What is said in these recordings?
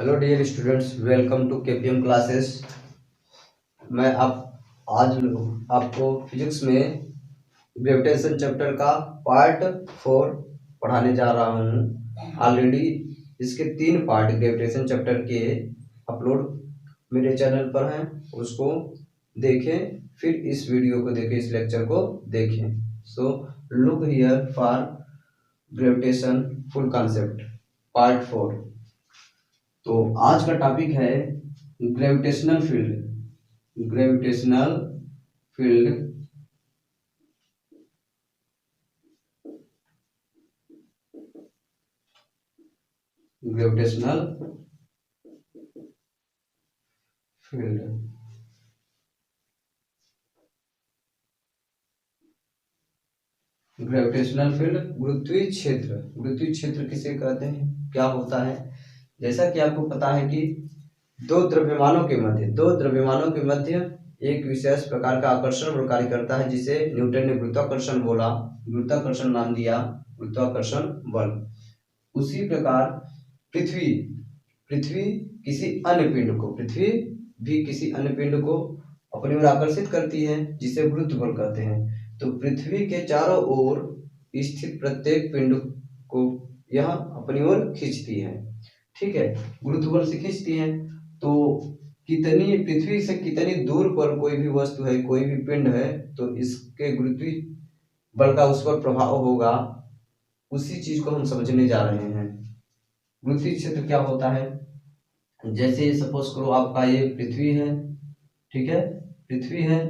Hello dear students, welcome to KPM classes. मैं आज आपको फिजिक्स में ग्रेविटेशन चैप्टर का पार्ट 4 पढ़ाने जा रहा हूँ। ऑलरेडी इसके 3 पार्ट ग्रेविटेशन चैप्टर के अपलोड मेरे चैनल पर हैं, उसको देखें, फिर इस वीडियो को देखें, इस लेक्चर को देखें। So look here for gravitation full concept part 4। तो आज का टॉपिक है gravitational field. Gravitational field gravitational field gravitational field गुरुत्वीय क्षेत्र। गुरुत्वीय क्षेत्र किसे कहते हैं, क्या होता है? जैसा कि आपको पता है कि दो द्रव्यमानों के मध्य एक विशेष प्रकार का आकर्षण बल कार्य करता है, जिसे न्यूटन ने गुरुत्वाकर्षण बोला, गुरुत्वाकर्षण नाम दिया, गुरुत्वाकर्षण बल। उसी प्रकार पृथ्वी पृथ्वी किसी अन्य पिंड को अपनी ओर आकर्षित करती है, जिसे गुरुत्व बल कहते हैं। तो पृथ्वी के चारों ओर स्थित प्रत्येक पिंड को यह अपनी ओर खींचती है। ठीक है, गुरुत्व बल से खींचती है। तो पृथ्वी से कितनी दूर पर कोई भी वस्तु है, कोई भी पिंड है, तो इसके गुरुत्वीय बल का उस पर प्रभाव होगा। उसी चीज को हम समझने जा रहे हैं। गुरुत्वीय क्षेत्र क्या होता है? जैसे सपोज करो आपका ये पृथ्वी है, ठीक है, पृथ्वी है,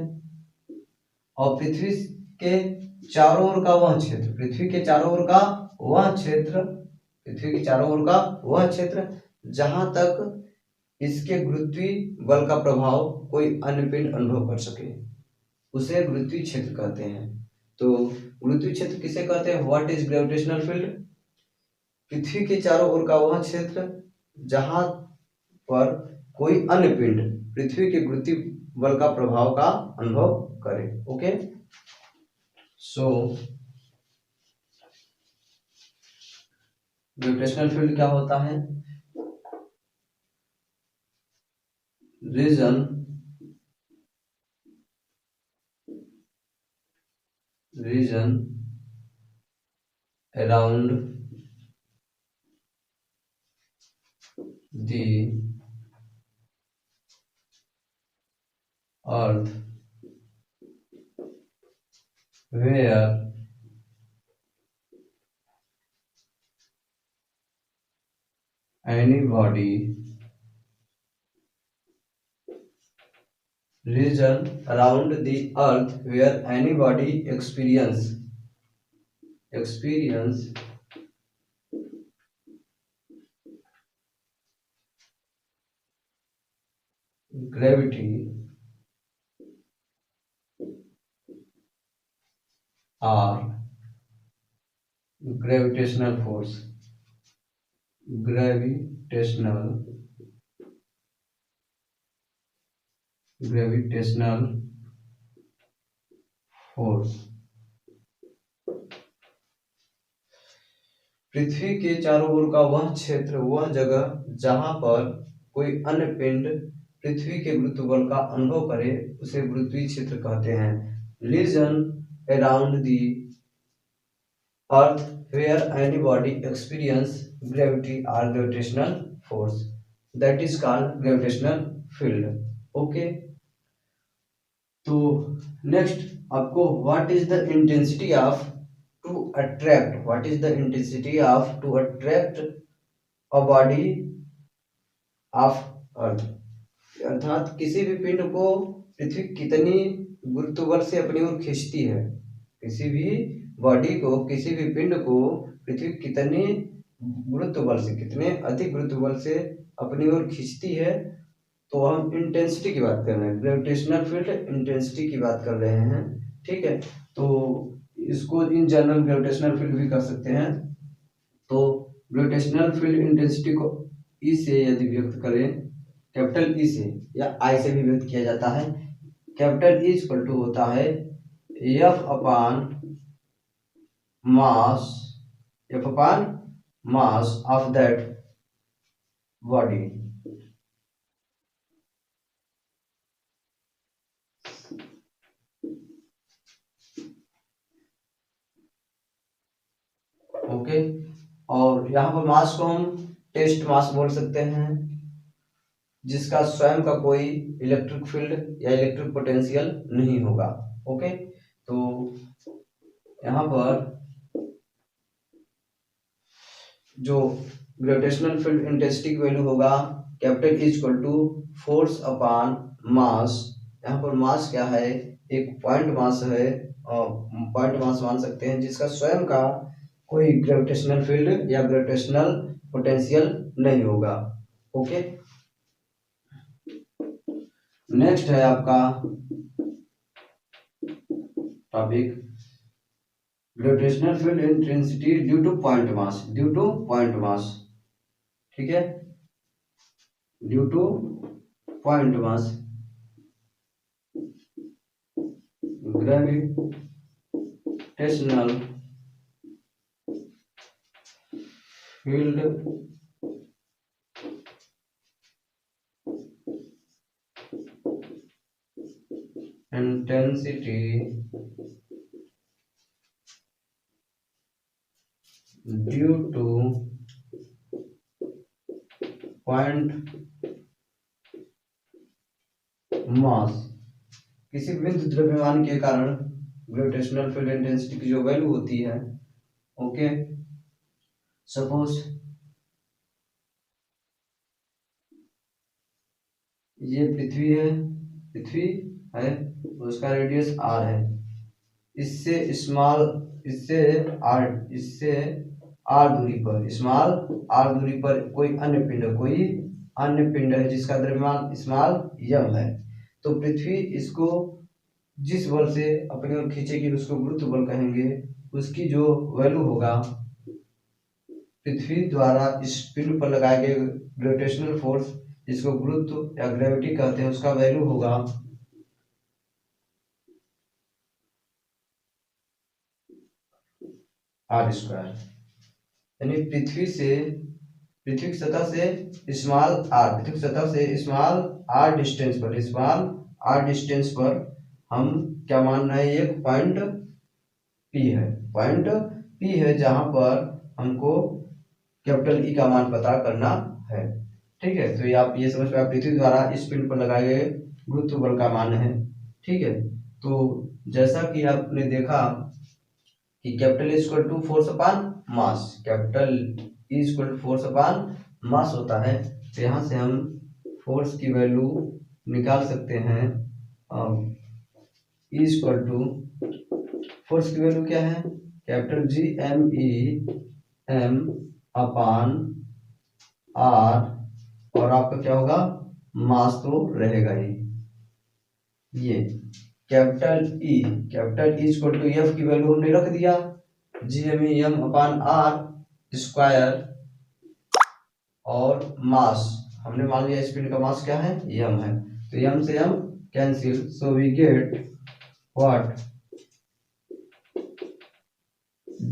और पृथ्वी के चारों ओर का वह क्षेत्र, पृथ्वी के चारों ओर का वह क्षेत्र जहां तक इसके गुरुत्वीय बल का प्रभाव कोई अन्य पिंड अनुभव कर सके, उसे गुरुत्वीय क्षेत्र कहते हैं। तो गुरुत्वीय क्षेत्र किसे कहते हैं? What is gravitational field? पृथ्वी के चारों ओर का वह क्षेत्र जहां पर कोई अन्य पिंड पृथ्वी के गुरुत्वीय बल का प्रभाव का अनुभव करे। ओके, सो ग्रेविटेशनल फील्ड क्या होता है? Reason around the earth where any body region around the earth where any body experience gravity or gravitational force पृथ्वी के चारों ओर का वह क्षेत्र, वह जगह जहां पर कोई अन्य पिंड पृथ्वी के गुरुत्व बल का अनुभव करे, उसे गुरुत्वीय क्षेत्र कहते हैं। Region around the earth where any body experience gravity or gravitational force, that is called gravitational field. Okay, तो नेक्स्ट आपको what is the intensity of to attract a body of earth, अर्थात किसी भी पिंड को पृथ्वी कितनी गुरुत्व बल से अपनी ओर खींचती है। किसी भी पिंड को पृथ्वी कितने गुरुत्व बल से, कितने अधिक गुरुत्व बल से अपनी ओर खींचती है, तो हम इंटेंसिटी की बात कर रहे हैं। ग्रेविटेशनल फील्ड इंटेंसिटी की बात कर रहे हैं। ठीक है, तो इसको इन जनरल ग्रेविटेशनल फील्ड भी कर सकते हैं। तो ग्रेविटेशनल फील्ड इंटेंसिटी को ई से यदि व्यक्त करें, कैपिटल ई से या आई से भी व्यक्त किया जाता है। कैपिटल ई इक्वल टू होता है F upon mass of that body. Okay, और यहाँ पर मास को हम टेस्ट मास बोल सकते हैं, जिसका स्वयं का कोई इलेक्ट्रिक फील्ड या इलेक्ट्रिक पोटेंशियल नहीं होगा। ओके, तो यहाँ पर जो ग्रेविटेशनल फील्ड इंटेंसिटी की वैल्यू होगा capital E equal to force upon mass. यहाँ पर मास क्या है, एक पॉइंट मास है, पॉइंट मास मान सकते हैं, जिसका स्वयं का कोई ग्रेविटेशनल फील्ड या ग्रेविटेशनल पोटेंशियल नहीं होगा। ओके, नेक्स्ट है आपका topic gravitational field intensity due two point mass. Due two point mass, ठीक है, due two point mass gravitational field intensity due two point mass, किसी विद्युत द्रव्यमान के कारण ग्रेविटेशनल फील्ड इंटेंसिटी की जो वैल्यू होती है, ओके, सपोज ये पृथ्वी है, पृथ्वी है, उसका रेडियस r है, इससे स्मॉल, इससे r दूरी पर, स्मॉल r दूरी पर कोई अन्य पिंड है जिसका द्रव्यमान स्मॉल m है, तो पृथ्वी इसको जिस बल से अपनी ओर खींचेगी उसको गुरुत्व बल कहेंगे। उसकी जो वैल्यू होगा पृथ्वी द्वारा इस पिंड पर लगाए गए ग्रेविटेशनल फोर्स, जिसको गुरुत्व या ग्रेविटी कहते हैं, उसका वैल्यू होगा r स्क्वायर। यानी पृथ्वी की सतह से स्मॉल r डिस्टेंस पर हम क्या मान रहे हैं, एक पॉइंट P है, जहां पर हमको कैपिटल E का मान पता करना है। ठीक है, तो ये आप ये समझ पाए पृथ्वी द्वारा इस पिंड पर लगाए गए गुरुत्व बल का मान है। ठीक है, तो जैसा कि आपने देखा कि capital E equal to force upon mass, capital E equal to force upon mass होता है, तो यहाँ से हम फोर्स की वैल्यू निकाल सकते हैं। E इक्वल टू फोर्स की वैल्यू क्या है, capital G m upon r, और आपका क्या होगा, मास तो रहेगा ही। ये capital E equal to F की वैल्यू हमने रख दिया, Gm अपॉन r स्क्वायर, और मास हमने मान लिया इस पिंड का मास क्या है, m है, तो m से m cancel, so we get what,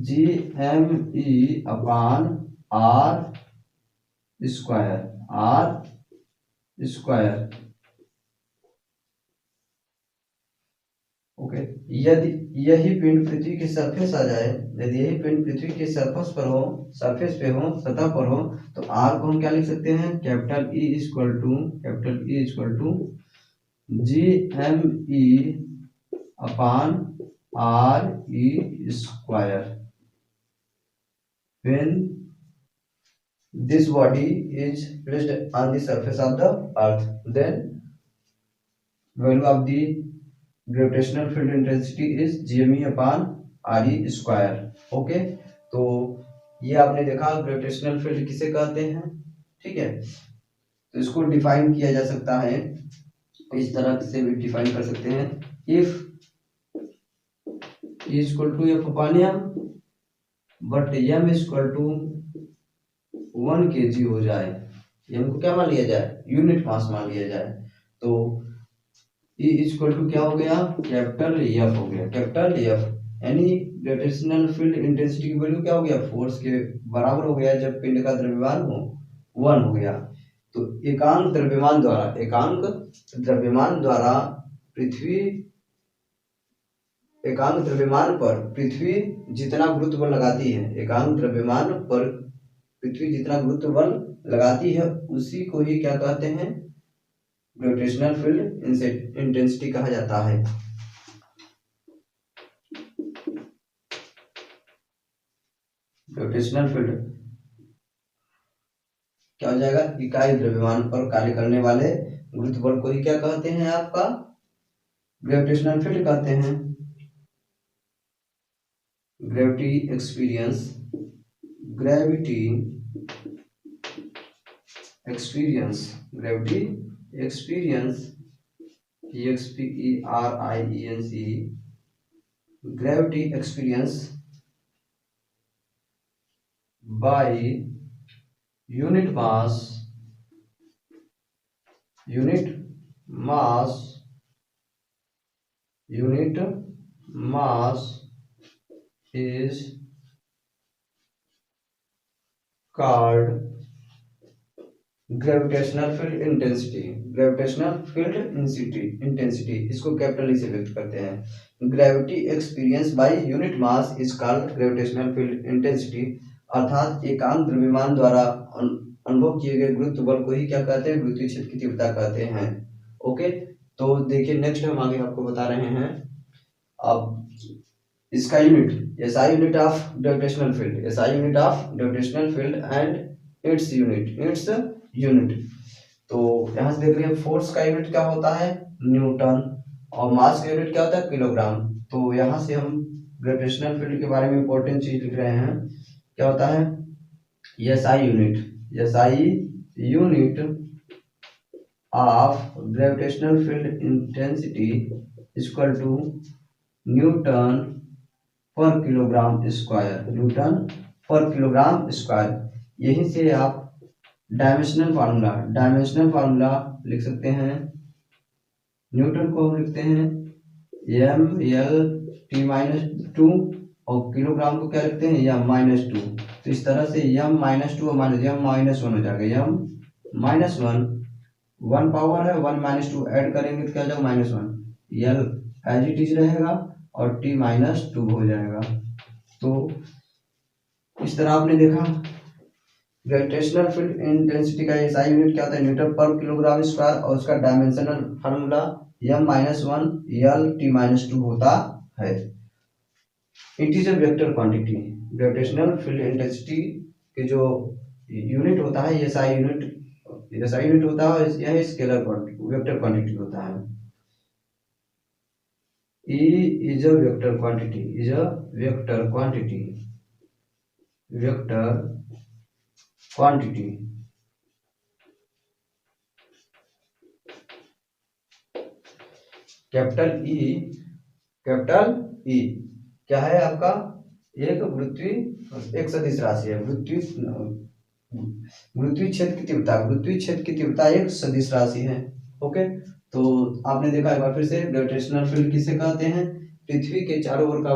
Gme upon r square. Okay, यदि यही पिंड पृथ्वी के सरफेस आ जाए, यदि यही पिंड पृथ्वी के सरफेस पे हो, सतह पर हो, तो r को हम क्या लिख सकते हैं, capital E equal to Gme upon r square. When this body is placed on the surface of the earth, then value of the gravitational field intensity is Gme upon re square. Okay, तो ये आपने देखा gravitational field किसे कहते हैं। ठीक है, तो इसको डिफाइन किया जा सकता है, इस तरह से भी डिफाइन कर सकते हैं, if E equal to F upon m, but m equal to 1 kg हो जाए, m को क्या मान लिया जाए, यूनिट मास मान लिया जाए, तो E इक्वल टू क्या हो गया, कैपिटल F हो गया, कैपिटल F, यानी ग्रेविटेशनल फील्ड इंटेंसिटी की वैल्यू क्या हो गया, फोर्स के बराबर हो गया, जब पिंड का द्रव्यमान हो 1 हो गया। तो एकांक द्रव्यमान पर पृथ्वी जितना गुरुत्व बल लगाती है, एकांक द्रव्यमान पर पृथ्वी जितना गुरुत्व बल लगाती है उसी को ही क्या कहते हैं, ग्रेविटेशनल फील्ड इंटेंसिटी कहा जाता है। ग्रेविटेशनल फील्ड क्या हो जाएगा, इकाई द्रव्यमान पर कार्य करने वाले गुरुत्व बल को ही क्या कहते हैं, आपका ग्रेविटेशनल फील्ड कहते हैं। Gravity experience gravity experience by unit mass is called gravitational field intensity इसको कैपिटल ई से व्यक्त करते हैं। Gravity experience by unit mass is called gravitational field intensity, अर्थात एकांक द्रव्यमान द्वारा अनुभव किए गए गुरुत्व बल को ही क्या कहते हैं, गुरुत्वीय क्षेत्र की तीव्रता कहते हैं। ओके, तो देखिए नेक्स्ट हम आगे आपको बता रहे हैं। अब इसका unit SI unit of gravitational field and its unit. तो यहाँ से देख रहे हैं फोर्स का यूनिट क्या होता है, न्यूटन, और मास का यूनिट क्या होता है, किलोग्राम। तो यहाँ से हम ग्रेविटेशनल फील्ड के बारे में इंपॉर्टेंट चीज लिख रहे हैं, क्या होता है, SI unit of gravitational field intensity equal to newton पर किलोग्राम स्क्वायर। यहीं से आप डायमेंशनल फार्मूला लिख सकते हैं। न्यूटन को हम लिखते हैं mL/t-2 और किलोग्राम को क्या लिखते हैं m-2। तो इस तरह से m-2 और m-1 हो जाएगा, m-1 1 पावर है, 1 - 2 ऐड करेंगे तो क्या हो जाएगा -1, L एज इट इज रहेगा और t-2 हो जाएगा। तो इस तरह आपने देखा ग्रेविटेशनल फील्ड इंटेंसिटी का SI यूनिट क्या होता है, न्यूटन पर किलोग्राम स्क्वायर, और उसका dimensional formula m-1 L t-2 होता है। It is a vector quantity. Gravitational field intensity के जो यूनिट होता है SI यूनिट होता है, यह स्केलर वेक्टर क्वांटिटी होता है। E is a vector quantity, capital E क्या है आपका, एक सदिश राशि है, गुरुत्वीय क्षेत्र की तीव्रता एक सदिश राशि है। ओके, तो आपने देखा एक बार फिर से ग्रेविटेशनल फील्ड किसे कहते हैं, पृथ्वी के चारों ओर का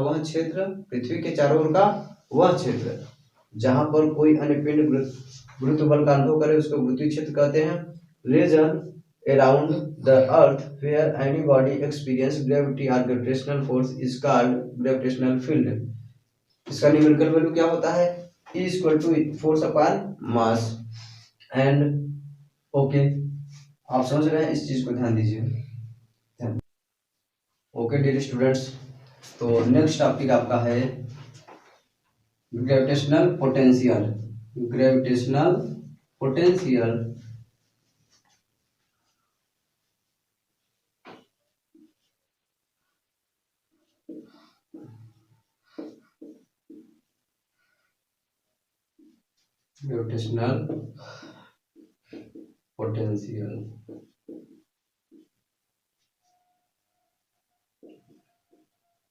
वह क्षेत्र जहां पर कोई अन्य पिंड गुरुत्व बल का अनुभव करे उसको गुरुत्वीय क्षेत्र कहते हैं। Region around the earth where any body experience gravity और gravitational force is called gravitational field. इसका न्यूमेरिकल वैल्यू क्या होता है, E = force upon mass. And okay, आप समझ रहे हैं, इस चीज को ध्यान दीजिए। ओके डियर स्टूडेंट्स, तो नेक्स्ट टॉपिक आपका है ग्रेविटेशनल पोटेंशियल।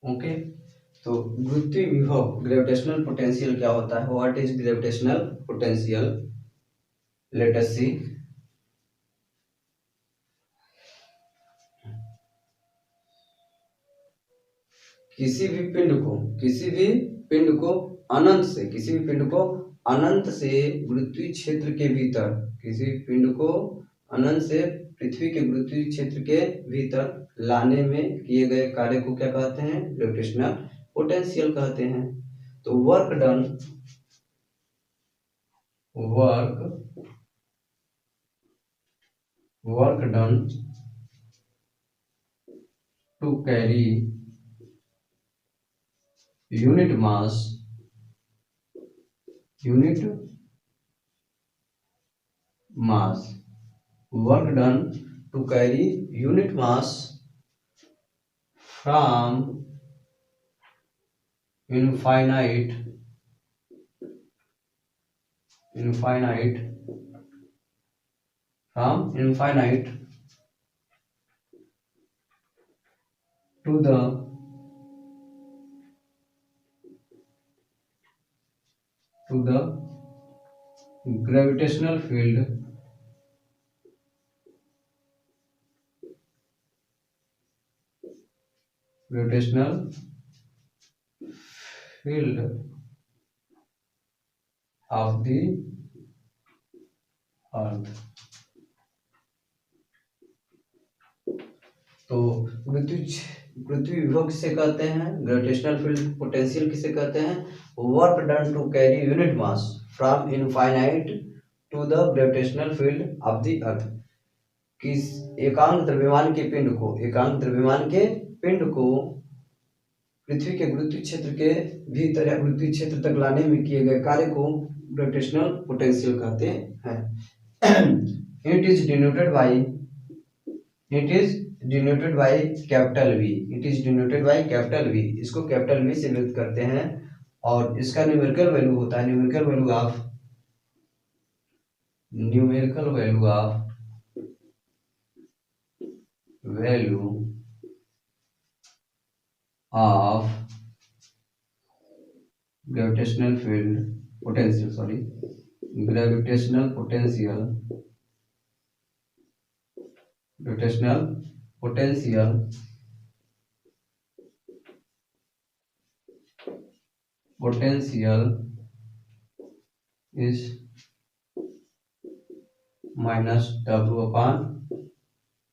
ओके, तो गुरुत्वीय विभव ग्रेविटेशनल पोटेंशियल क्या होता है, what is gravitational potential, let us see. किसी भी पिंड को अनंत से गुरुत्वीय क्षेत्र के भीतर किसी पिंड को अनंत से पृथ्वी के गुरुत्वीय क्षेत्र के भीतर लाने में किए गए कार्य को क्या कहते हैं? ग्रेविटेशनल पोटेंशियल कहते हैं। तो work done to carry unit mass work done to carry unit mass from infinite to the gravitational field of the earth। तो पृथ्वी विभव किसे कहते हैं? ग्रेविटेशनल फील्ड पोटेंशियल किसे कहते हैं? Work done to carry unit mass from infinite to the gravitational field of the earth. किस एकांक द्रव्यमान के पिंड को पृथ्वी के गुरुत्वीय क्षेत्र के भीतर या गुरुत्वीय क्षेत्र तक लाने में किए गए कार्य को ग्रेविटेशनल पोटेंशियल कहते हैं। It is denoted by capital V. इसको कैपिटल वी से व्यक्त करते हैं और इसका न्यूमेरिकल वैल्यू होता है numerical value of gravitational potential is minus W upon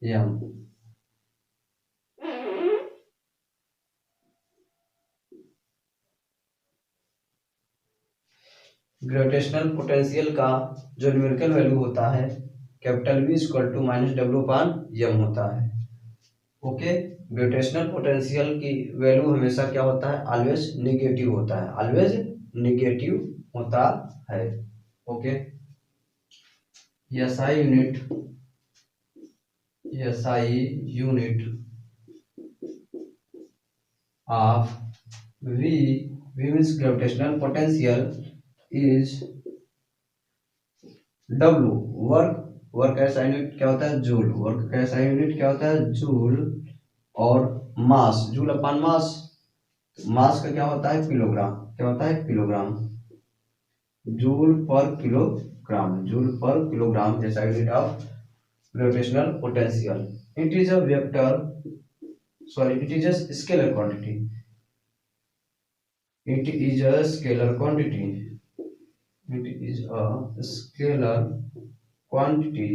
m। Gravitational potential का जो न्यूमेरिकल वैल्यू होता है capital V equal to minus W upon m होता है। ओके, ग्रेविटेशनल पोटेंशियल की वैल्यू हमेशा क्या होता है? ऑलवेज नेगेटिव होता है। Okay, SI unit of V means gravitational potential is W। Work का SI यूनिट क्या होता है? जूल। और मास, जूल अपॉन मास का क्या होता है? किलोग्राम। जूल पर kilogram SI unit of gravitational potential. It is a scalar quantity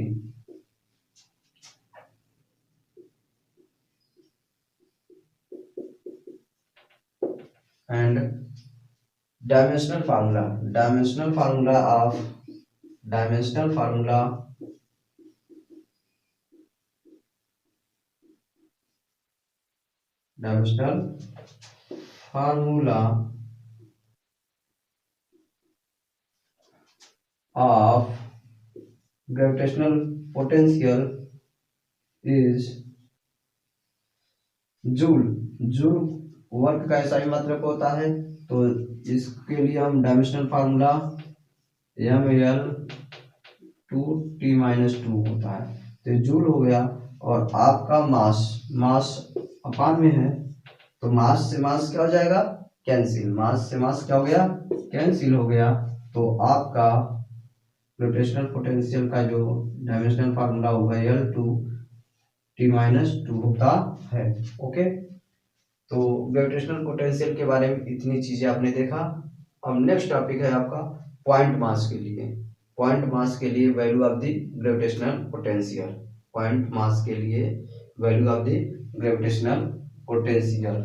and dimensional formula of gravitational potential is joule. Work का SI मात्रक होता है, तो इसके लिए हम डायमेंशनल फार्मूला ml/2T-2 होता है, तो जूल हो गया। और आपका मास अपान में है, तो मास से मास क्या हो जाएगा? कैंसिल। कैंसिल हो गया। तो आपका ग्रेविटेशनल पोटेंशियल का जो डायमेंशनल फार्मूला होगा L2T-2 होता है। ओके, तो ग्रेविटेशनल पोटेंशियल के बारे में इतनी चीजें आपने देखा। अब नेक्स्ट टॉपिक है आपका पॉइंट मास के लिए। पॉइंट मास के लिए value of the gravitational potential, point mass के लिए value of the gravitational potential.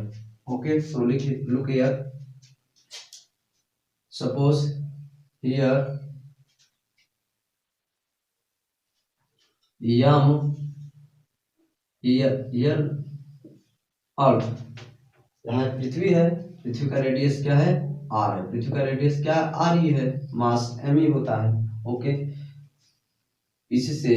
Okay, so look here, suppose here here earth, यहाँ पृथ्वी है, पृथ्वी का रेडियस क्या है आर है, पृथ्वी का रेडियस क्या है आर ही है, मास एम ही होता है। ओके, इससे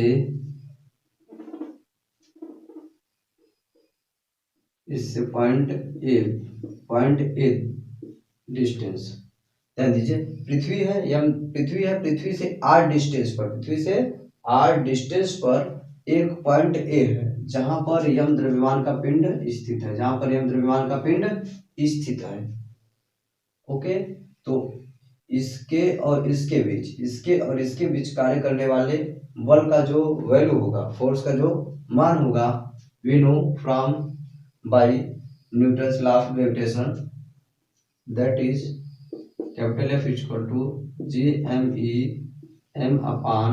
पॉइंट ए डिस्टेंस, ध्यान दीजिए पृथ्वी है, पृथ्वी से आर डिस्टेंस पर, पृथ्वी से आर डिस्टेंस पर एक पॉइंट ए है जहां पर यम द्रव्यमान का पिंड स्थित है, जहां पर यम द्रव्यमान का पिंड स्थित है। ओके, तो इसके और इसके बीच कार्य करने वाले बल का जो वैल्यू होगा, फोर्स का जो मान होगा, we know from by Newton's law of gravitation, that is capital F equal to GME m upon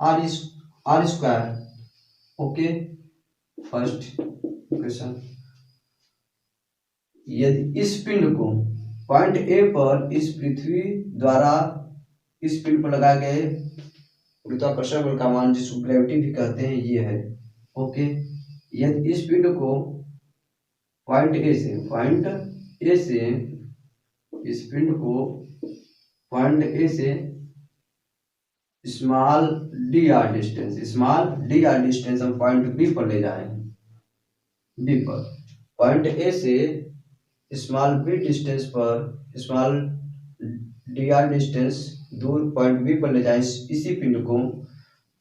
r square. Okay, first question, यदि इस पिंड को पॉइंट ए पर इस पृथ्वी द्वारा इस पिंड पर लगाए गए गुरुत्वाकर्षण बल का मान, जिसको ग्रेविटी भी कहते हैं, ये है। ओके, यदि इस पिंड को पॉइंट ए से इस पिंड को पॉइंट ए से स्मॉल डी आर डिस्टेंस हम पॉइंट बी पर ले जाए, बी पर पॉइंट ए से स्मॉल डी आर डिस्टेंस दूर पॉइंट बी पर ले जाए इसी पिंड को,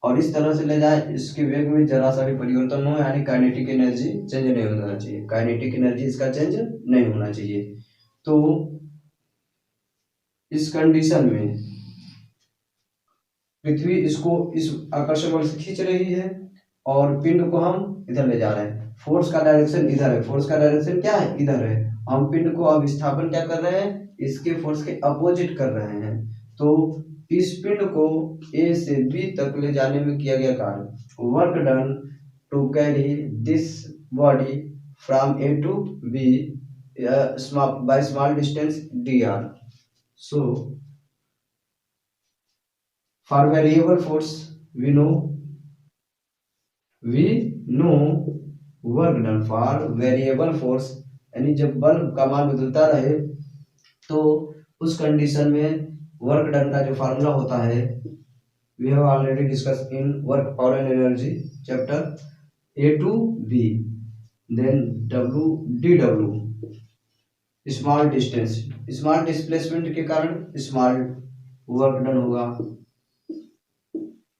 और इस तरह से ले जाए इसके वेग में जरा सा भी परिवर्तन हो, यानी काइनेटिक एनर्जी चेंज नहीं होना चाहिए, काइनेटिक एनर्जी इसका चेंज नहीं होना चाहिए। तो इस कंडीशन में पृथ्वी इसको इस आकर्षण बल से खींच रही है और पिंड को हम इधर ले जा रहे हैं, फोर्स का डायरेक्शन इधर है, फोर्स का डायरेक्शन क्या है इधर है, हम पिंड को अब विस्थापन क्या कर रहे हैं, इसके फोर्स के अपोजिट कर रहे हैं। तो इस पिंड को ए से बी तक ले जाने में किया गया कार्य, work done to carry this body from A to B by small distance d r. So for variable force we know work done for variable force, यानी जब बल का मान बदलता रहे तो उस कंडीशन में वर्क डन का जो फार्मूला होता है, we have already discuss in work power and energy chapter, A to B then W D W, small displacement के कारण स्मॉल वर्क डन होगा,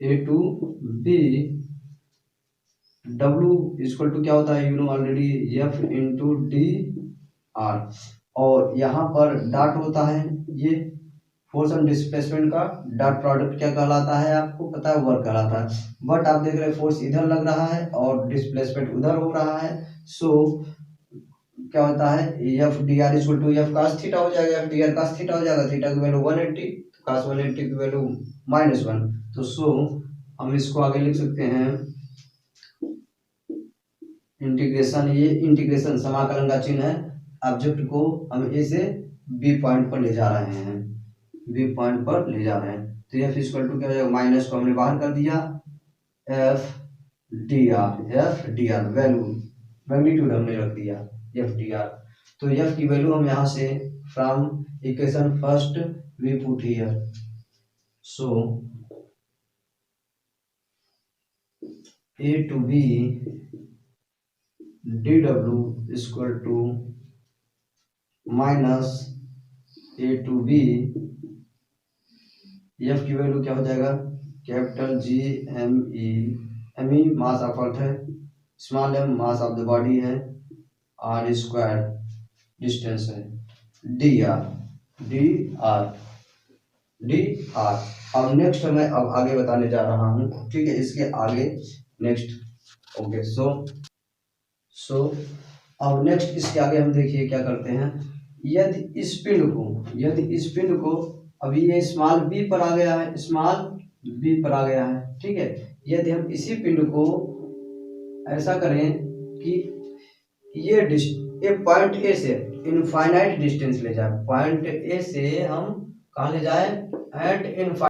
A to B W equal to क्या होता है, you know already F into D R, और यहाँ पर dot होता है, ये फोर्स एंड डिस्प्लेसमेंट का डॉट प्रोडक्ट क्या कहलाता है, आपको पता है वर्क कहलाता है। बट आप देख रहे हैं फोर्स इधर लग रहा है और डिस्प्लेसमेंट उधर हो रहा है, सो क्या होता है F D r equal to F cos theta हो जाएगा, F D r cos theta हो जाएगा, थीटा की वैल्यू 180, कास 180 की वैल्यू -1, तो सो हम इसको आगे लिख सकते हैं इंटीग्रेशन, ये इंटीग्रेशन समाकलन का चिन्ह है, ऑब्जेक्ट को हम ए से बी पॉइंट पर ले जा रहे हैं, तो एफ इक्वल टू क्या हो जाएगा, माइनस को हमने बाहर कर दिया, F D R value magnitude हमने रख दिया एफ डी आर, तो एफ की वैल्यू हम यहाँ से from equation first we put here, so A to B dw equal to minus A to B, F की वैल्यू क्या हो जाएगा, capital G M E mass of earth है, small m mass of the body है, R square distance है, D R. अब next मैं अब आगे बताने जा रहा हूँ, ठीक है, इसके आगे नेक्स्ट। ओके, सो अब नेक्स्ट इसके आगे हम देखिए क्या करते हैं, यदि इस पिंड को अभी ये स्मॉल बी पर आ गया है, स्मॉल बी पर आ गया है, ठीक है। यदि हम इसी पिंड को ऐसा करें कि ये पॉइंट ए से इनफाइनाइट डिस्टेंस ले जाए, पॉइंट ए से हम कहाँ ले जाए, एट इनफाइनाइट